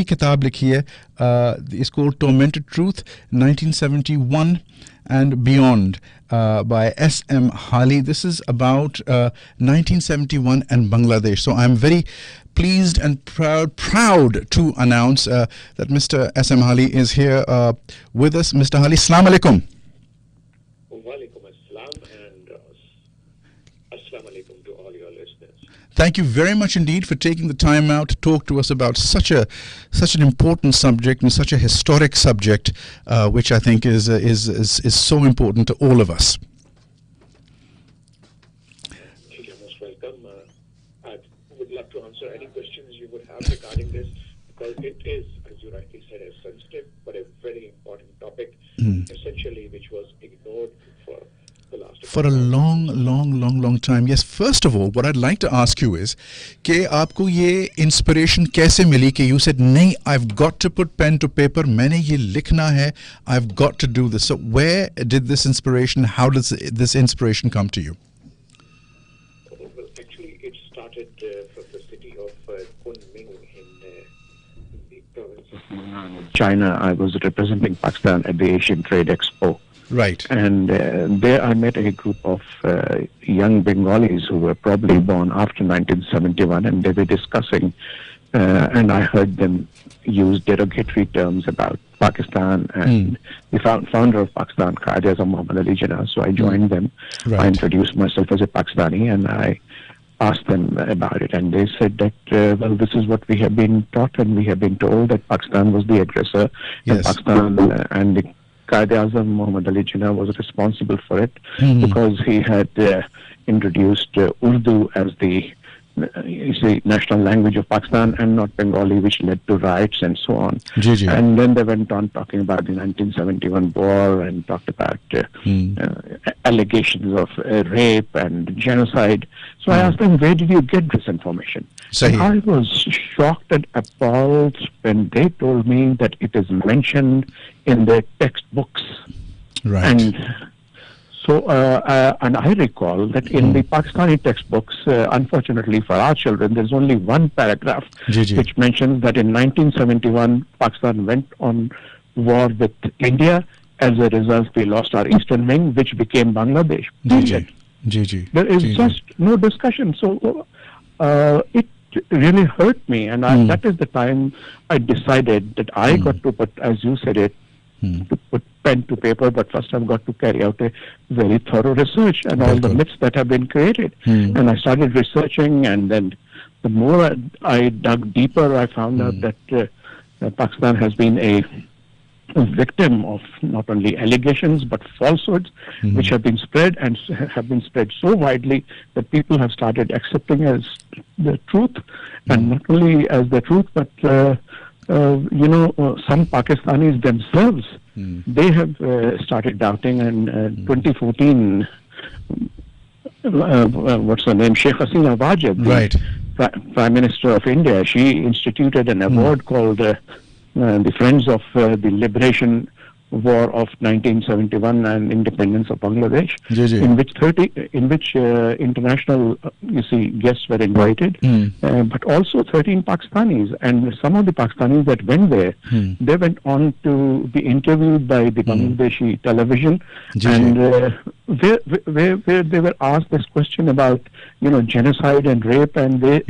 किताब लिखी है, इसको Tormented Truth 1971 and Beyond by S.M. Hali. This is about 1971 and Bangladesh. So I'm very pleased and proud to announce that Mr. S.M. Hali is here with us. Mr. Hali, Assalamu alaikum. Walaikum assalam and assalamu alaikum to all your listeners. Thank you very much indeed for taking the time out to talk to us about such an important subject and such a historic subject, which I think is so important to all of us. You're most welcome. I would love to answer any questions you would have regarding this, because it is, as you rightly said, a sensitive but a very important topic, essentially which was ignored for a long time. Yes, first of all, what I'd like to ask you is कि आपको ये inspiration कैसे मिली कि you said नहीं, I've got to put pen to paper, मैंने ये लिखना है, I've got to do this. So where did this inspiration, how does this inspiration come to you? Well, actually it started from the city of Kunming in the province of China. I was representing Pakistan at the Asian Trade Expo. Right. And there I met a group of young Bengalis who were probably born after 1971, and they were discussing, and I heard them use derogatory terms about Pakistan and the founder of Pakistan, Qaeda Muhammad Ali Jinnah. So I joined them. Right. I introduced myself as a Pakistani, and I asked them about it, and they said that, well, this is what we have been taught, and we have been told that Pakistan was the aggressor, and Pakistan and the Qaeda Muhammad Ali Jinnah was responsible for it because he had introduced Urdu as the national language of Pakistan and not Bengali, which led to riots and so on. And then they went on talking about the 1971 war and talked about allegations of rape and genocide. So I asked them, where did you get this information? And I was shocked and appalled when they told me that it is mentioned in their textbooks. Right. And so, and I recall that in the Pakistani textbooks, unfortunately for our children, there's only one paragraph which mentions that in 1971, Pakistan went on war with India. As a result, we lost our eastern wing, which became Bangladesh. There is just no discussion. So it really hurt me, and that is the time I decided that I got to put, as you said it, to put pen to paper, but first I've got to carry out a very thorough research and all the myths that have been created. And I started researching, and then the more I dug deeper, I found out that Pakistan has been a victim of not only allegations but falsehoods which have been spread and have been spread so widely that people have started accepting as the truth, and not only as the truth, but some Pakistanis themselves, they have started doubting. And 2014, what's her name, Sheikh Hasina Wajid, Prime Minister of India, she instituted an award called the Friends of the Liberation War of 1971 and Independence of Bangladesh, in which international guests were invited, but also 13 Pakistanis, and some of the Pakistanis that went there, they went on to be interviewed by the Bangladeshi television, and where they were asked this question about genocide and rape, and they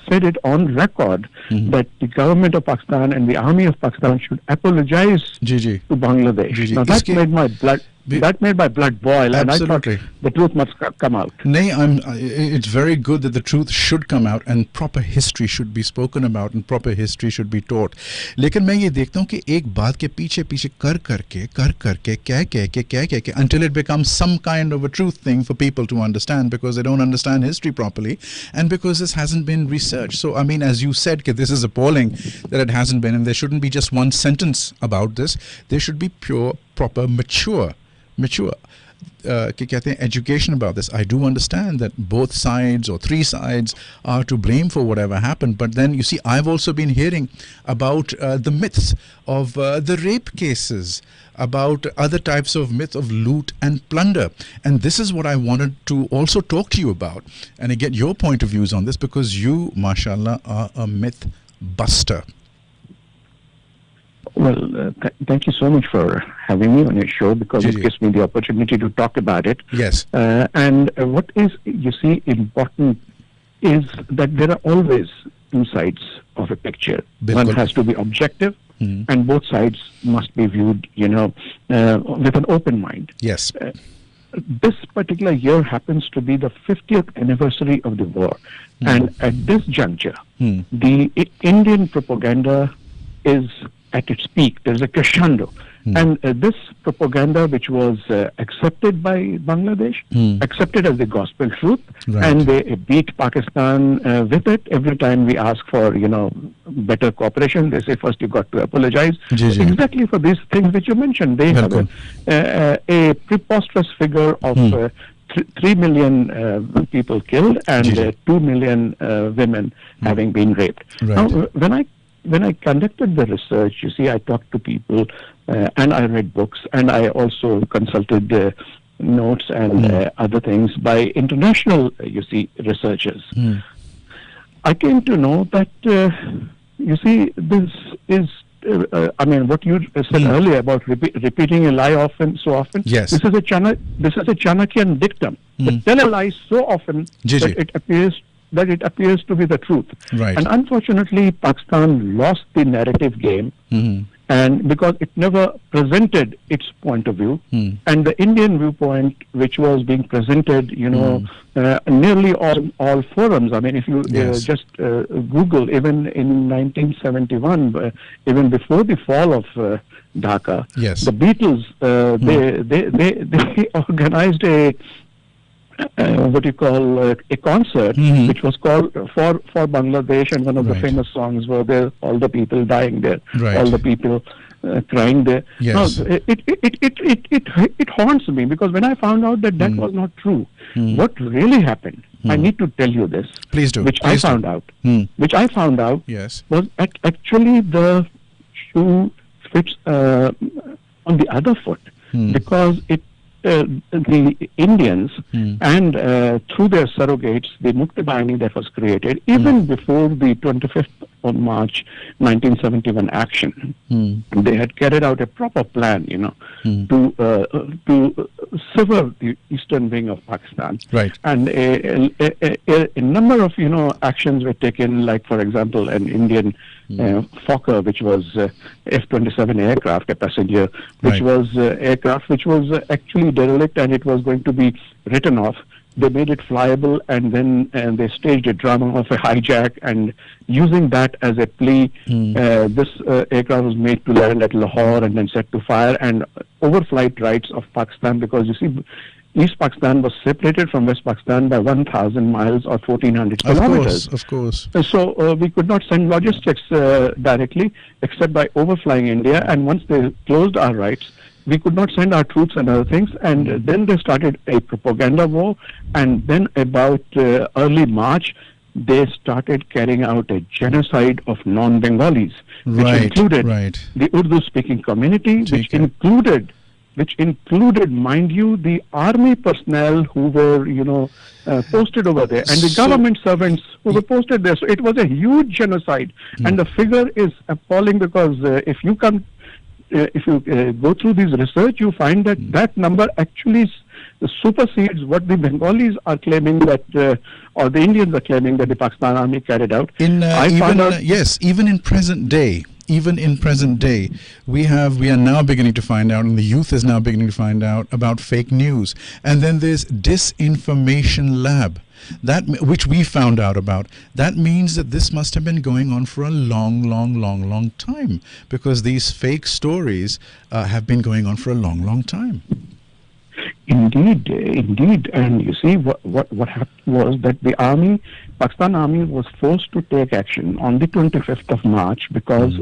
said it on record that the government of Pakistan and the army of Pakistan should apologize to Bangladesh. Now that made my blood boil. Absolutely. And I thought the truth must come out. It's very good that the truth should come out, and proper history should be spoken about, and proper history should be taught. लेकिन मैं ये देखता हूँ कि एक बात के पीछे कर करके कह के until it becomes some kind of a truth thing for people to understand, because they don't understand history properly, and because this hasn't been researched. So I mean, as you said, this is appalling that it hasn't been, and there shouldn't be just one sentence about this. There should be pure, proper, mature education about this. I do understand that both sides or three sides are to blame for whatever happened, but then you see, I've also been hearing about the myths of the rape cases, about other types of myths of loot and plunder, and this is what I wanted to also talk to you about and get your point of views on this, because you, mashallah, are a myth buster. Well, thank you so much for having me on your show, because it gives me the opportunity to talk about it. Yes. And what is, you see, important is that there are always two sides of a picture. One has to be objective, and both sides must be viewed, with an open mind. Yes. This particular year happens to be the 50th anniversary of the war. And at this juncture, the Indian propaganda is at its peak. There's a crescendo. And this propaganda, which was accepted by Bangladesh, accepted as the gospel truth, and they beat Pakistan with it. Every time we ask for, better cooperation, they say first you got to apologize. Exactly for these things which you mentioned. They have a preposterous figure of 3 million people killed and 2 million women having been raped. Now, when I conducted the research, you see, I talked to people and I read books, and I also consulted notes and other things by international, researchers. I came to know that, this is, what you said earlier about repeating a lie so often. Yes. This is a Chanakyan dictum. Tell a lie so often that it appears to be the truth. Right. And unfortunately, Pakistan lost the narrative game, and because it never presented its point of view, and the Indian viewpoint, which was being presented, nearly all forums. I mean, if you just Google, even in 1971, even before the fall of Dhaka, the Beatles, they organized a concert, which was called for Bangladesh, and one of the famous songs were there, all the people dying there, all the people crying there. Yes. Now, it haunts me, because when I found out that was not true, what really happened, I need to tell you this. Please do. Which I found out yes, was actually the shoe fits on the other foot, because the Indians and through their surrogates, the Mukti Bahini that was created, even before the 25th of March 1971 action, they had carried out a proper plan, to sever the eastern wing of Pakistan. Right. And a number of, actions were taken, like, for example, an Indian Fokker, which was F-27 aircraft, a passenger, which was aircraft which was actually derelict, and it was going to be written off. They made it flyable, and then they staged a drama of a hijack, and using that as a plea, this aircraft was made to land at Lahore and then set to fire, and overflight rights of Pakistan, because you see, East Pakistan was separated from West Pakistan by 1,000 miles or 1,400 kilometers. Of course. So we could not send logistics directly, except by overflying India. And once they closed our rights, we could not send our troops and other things. And then they started a propaganda war. And then about early March, they started carrying out a genocide of non-Bengalis, which included the Urdu-speaking community, which included, mind you, the army personnel who were, posted over there, and the government servants who were posted there. So it was a huge genocide, and the figure is appalling, because if you go through this research, you find that number actually supersedes what the Bengalis are claiming that, or the Indians are claiming that the Pakistan army carried out. Even in present day. Even in present day, we are now beginning to find out, and the youth is now beginning to find out about fake news. And then there's disinformation lab, which we found out about. That means that this must have been going on for a long time, because these fake stories have been going on for a long time. Indeed. And you see, what happened was that the Pakistan army was forced to take action on the 25th of March, because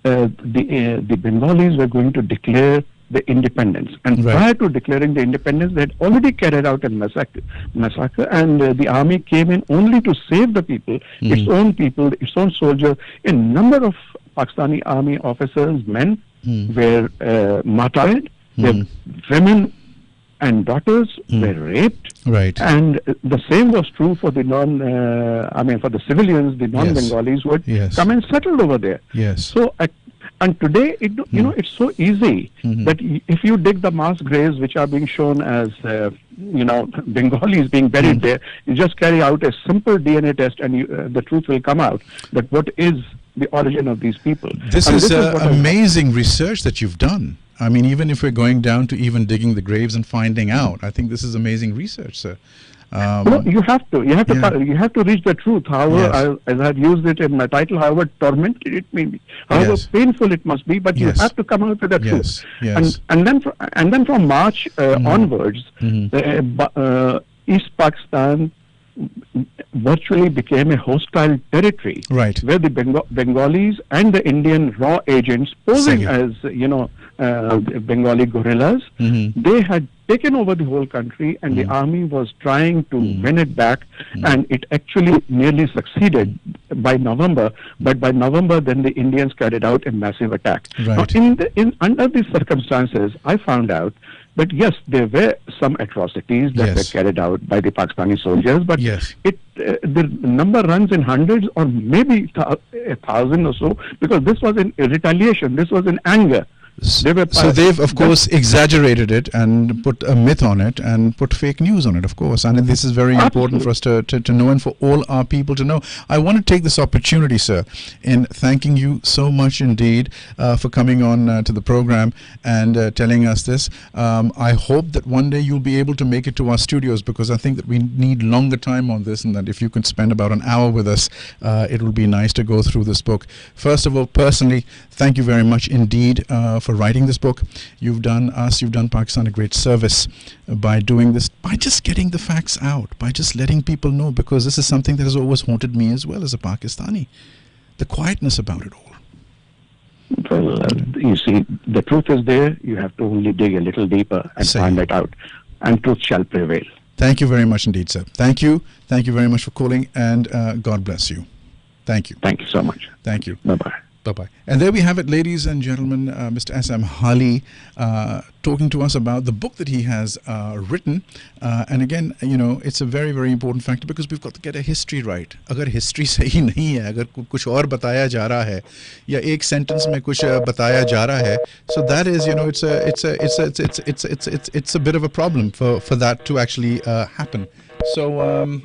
the Bengalis were going to declare the independence. And prior to declaring the independence, they had already carried out a massacre, and the army came in only to save the people, its own soldiers. A number of Pakistani army officers, men, were martyred. Their women and daughters were raped. And the same was true for the for the civilians, the non-Bengalis who had come and settled over there. So And today, it's so easy that if you dig the mass graves which are being shown as, Bengalis being buried there, you just carry out a simple DNA test and the truth will come out that what is the origin of these people. This is amazing research that you've done. I mean, even if we're going down to even digging the graves and finding out, I think this is amazing research, sir. No, you have to reach the truth. However, as I've used it in my title, however tormented it may be, however painful it must be, but you have to come out with the truth. And then from March onwards, East Pakistan virtually became a hostile territory, where the Bengalis and the Indian raw agents posing as Bengali guerrillas, they had taken over the whole country, and the army was trying to win it back, and it actually nearly succeeded by November. But by November, then the Indians carried out a massive attack. Now, under these circumstances, I found out that yes, there were some atrocities that were carried out by the Pakistani soldiers, but the number runs in hundreds or maybe 1,000 or so, because this was in retaliation, this was in anger. So they've, of course, exaggerated it and put a myth on it and put fake news on it, of course. And this is very important for us to know and for all our people to know. I want to take this opportunity, sir, in thanking you so much indeed for coming on to the program and telling us this. I hope that one day you'll be able to make it to our studios, because I think that we need longer time on this, and that if you could spend about an hour with us, it will be nice to go through this book. First of all, personally, thank you very much indeed for writing this book. You've done Pakistan a great service by doing this, by just getting the facts out, by just letting people know, because this is something that has always haunted me as well as a Pakistani, the quietness about it all. Well, you see, the truth is there. You have to only dig a little deeper and find it out, and truth shall prevail. Thank you very much indeed, sir. Thank you very much for calling, and God bless you. Thank you. Thank you so much. Thank you. Bye-bye. Bye-bye. And there we have it, ladies and gentlemen, Mr. S.M. Hali talking to us about the book that he has written. And again, it's a very, very important factor, because we've got to get a history right. अगर history सही नहीं है, अगर कुछ और बताया जा रहा है, या एक sentence में कुछ बताया जा रहा है, so that is, it's a bit of a problem for that to actually happen. So